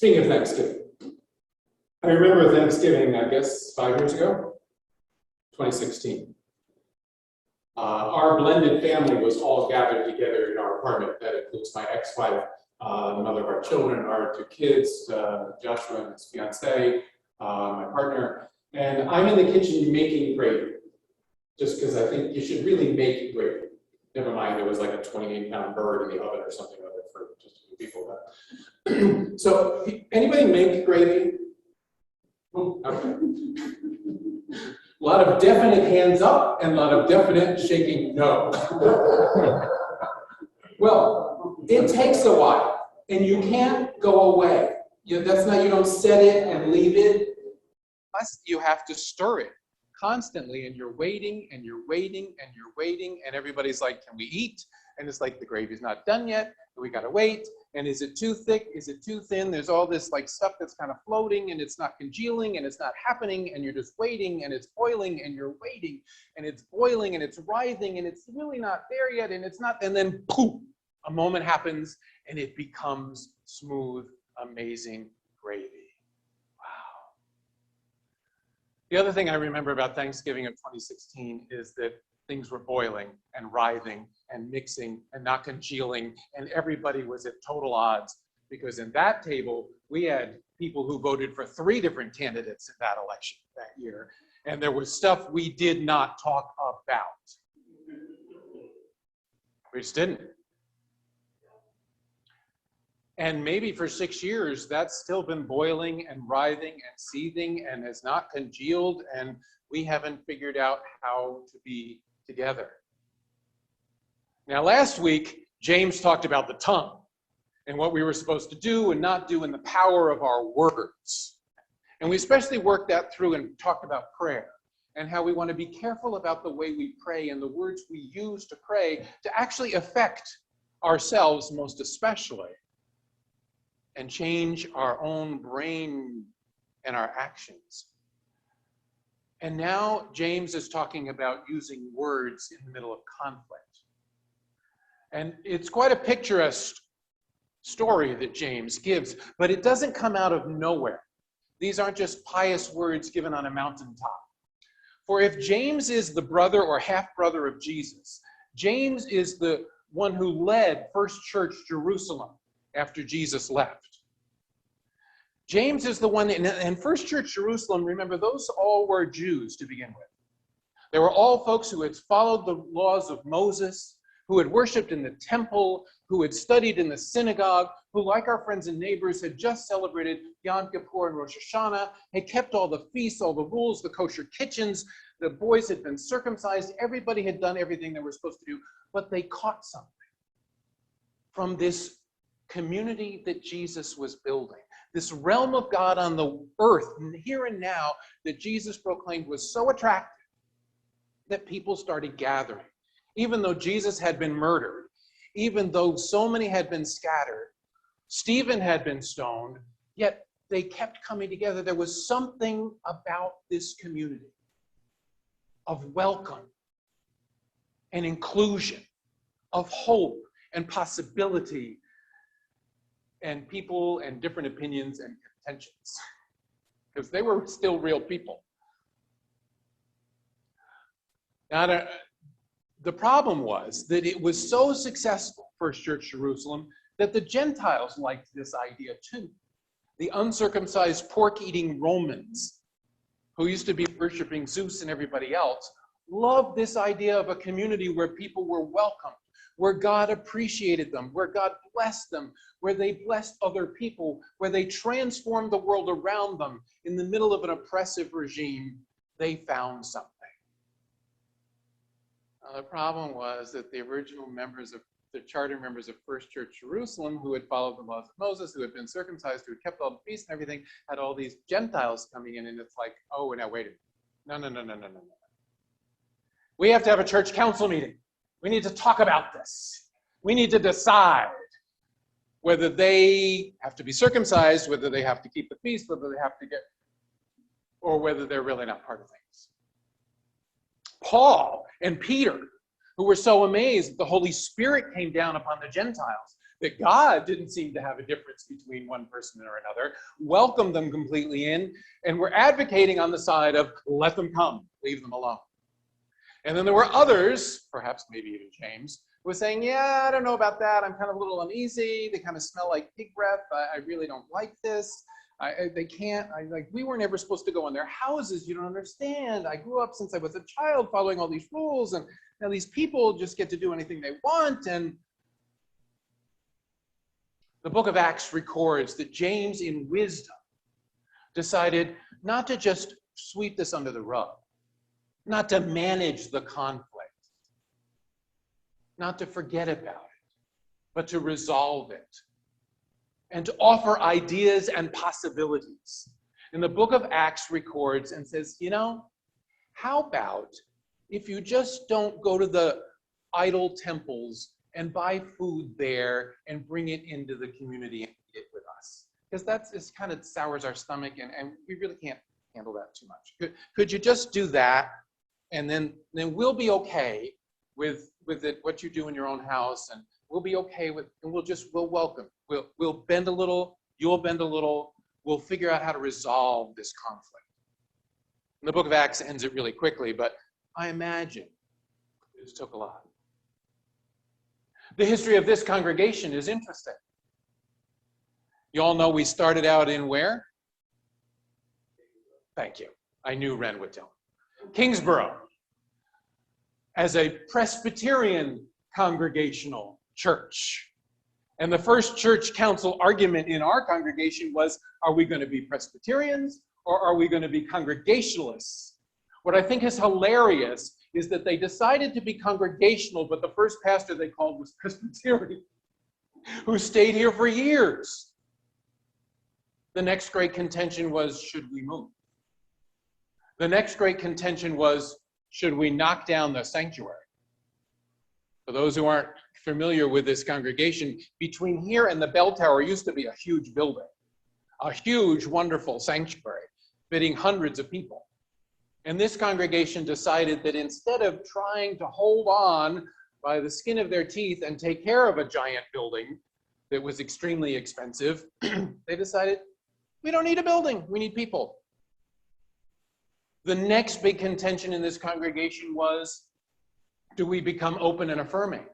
Speaking of Thanksgiving, I remember Thanksgiving, I guess, 5 years ago, 2016. Our blended family was all gathered together in our apartment. That includes my ex-wife, the mother of our children, our 2 kids, Joshua and his fiancée, my partner, and I'm in the kitchen making gravy, just because I think you should really make gravy. Never mind, there was like a 28-pound bird in the oven or something other for just a few people. But so, anybody make gravy? Okay. A lot of definite hands up and a lot of definite shaking no. Well, it takes a while, and you can't go away. You don't set it and leave it. Plus, you have to stir it constantly, and you're waiting, and you're waiting, and you're waiting, and everybody's like, can we eat? And it's like, the gravy's not done yet, we gotta wait. And is it too thick? Is it too thin? There's all this like stuff that's kind of floating, and it's not congealing, and it's not happening, and you're just waiting, and it's boiling, and you're waiting, and it's boiling, and it's writhing, and it's really not there yet, and it's not, and then poof, a moment happens, and it becomes smooth, amazing gravy. Wow. The other thing I remember about Thanksgiving of 2016 is that things were boiling and writhing and mixing and not congealing, and everybody was at total odds, because in that table, we had people who voted for 3 different candidates in that election that year, and there was stuff we did not talk about. We just didn't. And maybe for 6 years, that's still been boiling and writhing and seething and has not congealed, and we haven't figured out how to be together. Now, last week, James talked about the tongue and what we were supposed to do and not do and the power of our words. And we especially worked that through and talked about prayer and how we want to be careful about the way we pray and the words we use to pray to actually affect ourselves most especially and change our own brain and our actions. And now James is talking about using words in the middle of conflict. And it's quite a picturesque story that James gives, but it doesn't come out of nowhere. These aren't just pious words given on a mountaintop. For if James is the brother or half-brother of Jesus, James is the one who led First Church Jerusalem after Jesus left. James is the one, and First Church Jerusalem, remember, those all were Jews to begin with. They were all folks who had followed the laws of Moses, who had worshiped in the temple, who had studied in the synagogue, who, like our friends and neighbors, had just celebrated Yom Kippur and Rosh Hashanah, had kept all the feasts, all the rules, the kosher kitchens, the boys had been circumcised, everybody had done everything they were supposed to do, but they caught something from this community that Jesus was building. This realm of God on the earth, here and now, that Jesus proclaimed was so attractive that people started gathering. Even though Jesus had been murdered, even though so many had been scattered, Stephen had been stoned, yet they kept coming together. There was something about this community of welcome and inclusion, of hope and possibility, and people and different opinions and contentions, because they were still real people. Now, the problem was that it was so successful, First Church Jerusalem, that the Gentiles liked this idea too. The uncircumcised, pork-eating Romans, who used to be worshiping Zeus and everybody else, loved this idea of a community where people were welcomed, where God appreciated them, where God blessed them, where they blessed other people, where they transformed the world around them. In the middle of an oppressive regime, they found something. Now, the problem was that the original members of the charter members of First Church Jerusalem, who had followed the laws of Moses, who had been circumcised, who had kept all the feasts and everything, had all these Gentiles coming in, and it's like, oh, now wait a minute. No. We have to have a church council meeting. We need to talk about this. We need to decide whether they have to be circumcised, whether they have to keep the feast, whether they have to get, or whether they're really not part of things. Paul and Peter, who were so amazed that the Holy Spirit came down upon the Gentiles, that God didn't seem to have a difference between one person or another, welcomed them completely in, and were advocating on the side of let them come, leave them alone. And then there were others, perhaps maybe even James, who was saying, yeah, I don't know about that. I'm kind of a little uneasy. They kind of smell like pig breath. I really don't like this. They can't, we weren't ever supposed to go in their houses. You don't understand. I grew up since I was a child following all these rules, and now these people just get to do anything they want. And the book of Acts records that James, in wisdom, decided not to just sweep this under the rug, not to manage the conflict, not to forget about it, but to resolve it and to offer ideas and possibilities. And the book of Acts records and says, how about if you just don't go to the idol temples and buy food there and bring it into the community and eat it with us? Because it kind of sours our stomach, and we really can't handle that too much. Could you just do that? And then we'll be okay with it, what you do in your own house, and we'll be okay with, and we'll welcome. We'll bend a little, you'll bend a little, we'll figure out how to resolve this conflict. And the book of Acts ends it really quickly, but I imagine it took a lot. The history of this congregation is interesting. You all know we started out in where? Thank you. I knew Ren would tell me. Kingsborough, as a Presbyterian congregational church. And the first church council argument in our congregation was, are we going to be Presbyterians or are we going to be Congregationalists? What I think is hilarious is that they decided to be Congregational, but the first pastor they called was Presbyterian, who stayed here for years. The next great contention was, should we move? The next great contention was, should we knock down the sanctuary? For those who aren't familiar with this congregation, between here and the bell tower used to be a huge building, a huge, wonderful sanctuary, fitting hundreds of people. And this congregation decided that instead of trying to hold on by the skin of their teeth and take care of a giant building that was extremely expensive, they decided, we don't need a building, we need people. The next big contention in this congregation was, do we become open and affirming?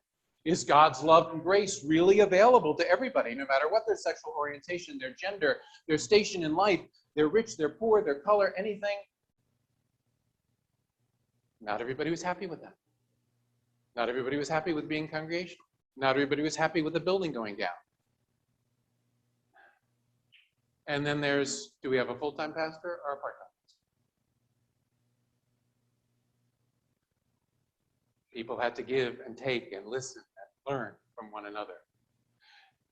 Is God's love and grace really available to everybody, no matter what their sexual orientation, their gender, their station in life, they're rich, they're poor, their color, anything? Not everybody was happy with that. Not everybody was happy with being congregational. Not everybody was happy with the building going down. And then there's, do we have a full-time pastor or a part-time? People had to give and take and listen and learn from one another.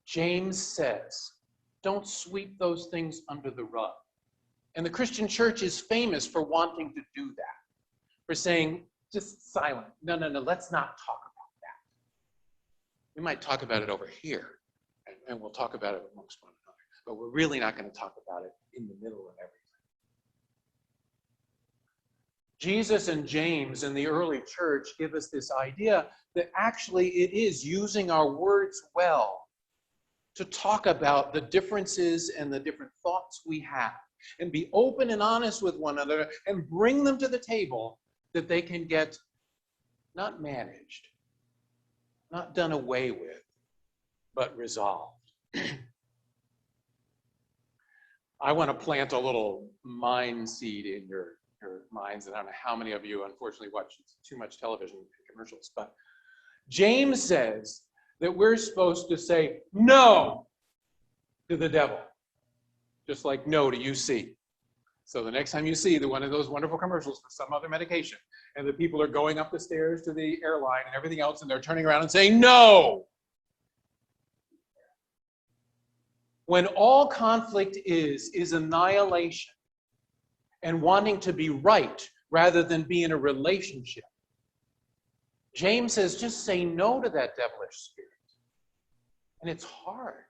James says, don't sweep those things under the rug. And the Christian church is famous for wanting to do that, for saying, just silent. No, let's not talk about that. We might talk about it over here, and we'll talk about it amongst one another, but we're really not going to talk about it in the middle of everything. Jesus and James in the early church give us this idea that actually it is using our words well to talk about the differences and the different thoughts we have and be open and honest with one another and bring them to the table that they can get not managed, not done away with, but resolved. I want to plant a little mind seed in your minds, and I don't know how many of you unfortunately watch too much television commercials, but James says that we're supposed to say no to the devil, just like no to UC. So the next time you see one of those wonderful commercials for some other medication, and the people are going up the stairs to the airline and everything else, and they're turning around and saying no. When all conflict is annihilation and wanting to be right rather than be in a relationship. James says, just say no to that devilish spirit. And it's hard.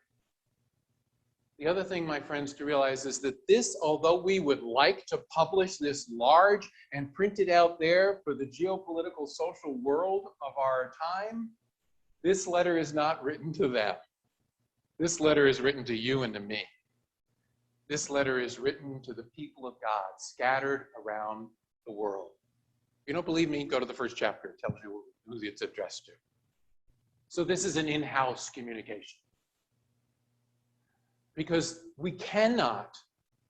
The other thing, my friends, to realize is that this, although we would like to publish this large and print it out there for the geopolitical social world of our time, this letter is not written to them. This letter is written to you and to me. This letter is written to the people of God scattered around the world. If you don't believe me, go to the first chapter. It tells you who it's addressed to. So this is an in-house communication. Because we cannot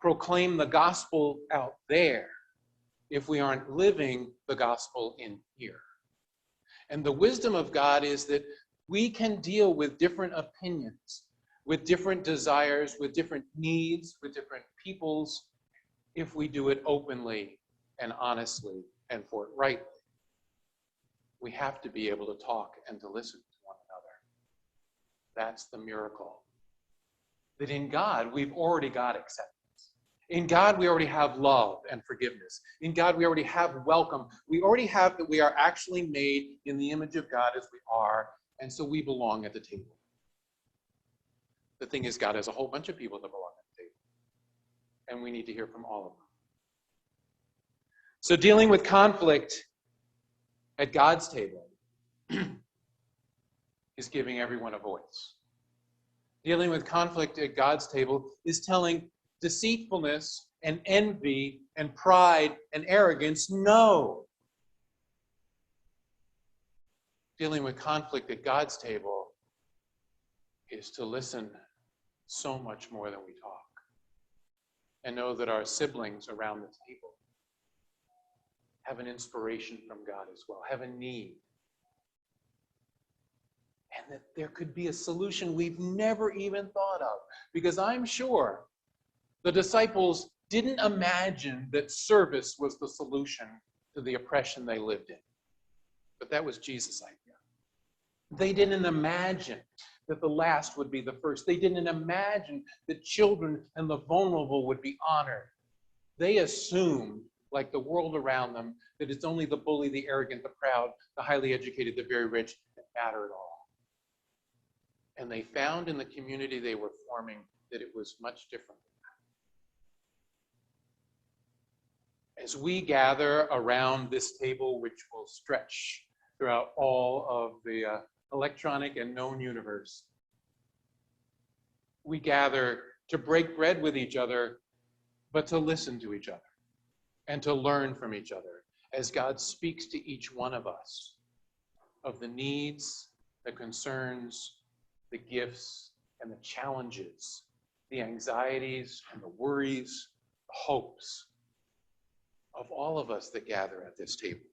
proclaim the gospel out there if we aren't living the gospel in here. And the wisdom of God is that we can deal with different opinions, with different desires, with different needs, with different peoples, if we do it openly and honestly and forthrightly. We have to be able to talk and to listen to one another. That's the miracle. That in God, we've already got acceptance. In God, we already have love and forgiveness. In God, we already have welcome. We already have that we are actually made in the image of God as we are, and so we belong at the table. The thing is, God has a whole bunch of people that belong at the table, and we need to hear from all of them. So dealing with conflict at God's table is giving everyone a voice. Dealing with conflict at God's table is telling deceitfulness and envy and pride and arrogance no. Dealing with conflict at God's table is to listen so much more than we talk and know that our siblings around the table have an inspiration from God as well, have a need. And that there could be a solution we've never even thought of. Because I'm sure the disciples didn't imagine that service was the solution to the oppression they lived in. But that was Jesus' idea. They didn't imagine that the last would be the first. They didn't imagine that children and the vulnerable would be honored. They assumed, like the world around them, that it's only the bully, the arrogant, the proud, the highly educated, the very rich that matter at all. And they found in the community they were forming that it was much different. As we gather around this table, which will stretch throughout all of the electronic and known universe, we gather to break bread with each other, but to listen to each other and to learn from each other as God speaks to each one of us of the needs, the concerns, the gifts, and the challenges, the anxieties and the worries, the hopes of all of us that gather at this table.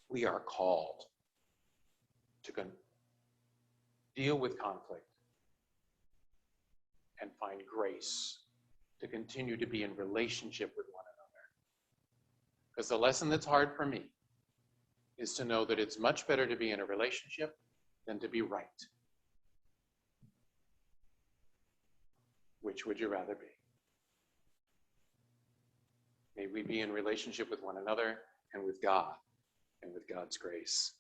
We are called to deal with conflict and find grace to continue to be in relationship with one another. Because the lesson that's hard for me is to know that it's much better to be in a relationship than to be right. Which would you rather be? May we be in relationship with one another and with God and with God's grace.